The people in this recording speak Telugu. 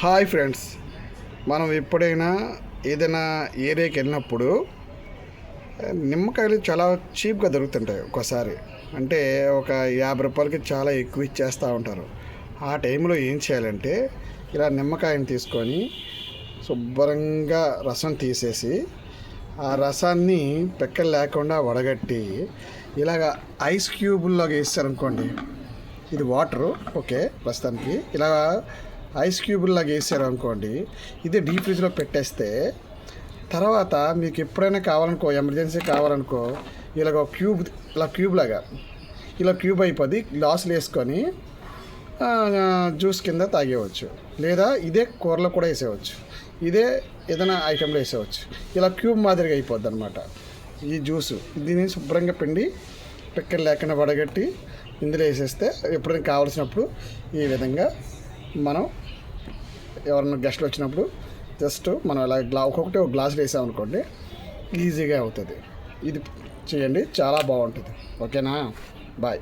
హాయ్ ఫ్రెండ్స్, మనం ఎప్పుడైనా ఏదైనా ఏరియాకి వెళ్ళినప్పుడు నిమ్మకాయలు చాలా చీప్గా దొరుకుతుంటాయి. ఒక్కోసారి అంటే ఒక 50 రూపాయలకి చాలా ఎక్కువ ఇచ్చేస్తూ ఉంటారు. ఆ టైంలో ఏం చేయాలంటే ఇలా నిమ్మకాయని తీసుకొని శుభ్రంగా రసం తీసేసి ఆ రసాన్ని పెక్కలు లేకుండా వడగట్టి ఇలాగ ఐస్ క్యూబుల్లోకి వేస్తారనుకోండి. ఇది వాటరు, ఓకే, ప్రస్తుతానికి ఇలా ఐస్ క్యూబుల్లాగా వేసారు అనుకోండి. ఇది డీప్ ఫ్రిడ్జ్లో పెట్టేస్తే తర్వాత మీకు ఎప్పుడైనా కావాలనుకో, ఎమర్జెన్సీ కావాలనుకో, ఇలాగ క్యూబ్ లాగా ఇలా క్యూబ్ అయిపోద్ది. గ్లాసులు వేసుకొని జ్యూస్ కింద తాగేయవచ్చు, లేదా ఇదే కూరలో కూడా వేసేయచ్చు, ఇదే ఏదైనా ఐటెంలో వేసేయచ్చు. ఇలా క్యూబ్ మాదిరిగా అయిపోద్ది అనమాట ఈ జ్యూసు. దీన్ని శుభ్రంగా పిండి పిక్కలు లేకుండా వడగట్టి ఇందులో వేసేస్తే ఎప్పుడైనా కావాల్సినప్పుడు ఈ విధంగా మనం ఎవరైనా గెస్ట్లు వచ్చినప్పుడు జస్ట్ మనం అలా ఒక్కొక్కటి ఒక గ్లాసులు వేసామనుకోండి, ఈజీగా అవుతుంది. ఇది చేయండి, చాలా బాగుంటుంది. ఓకేనా? బాయ్.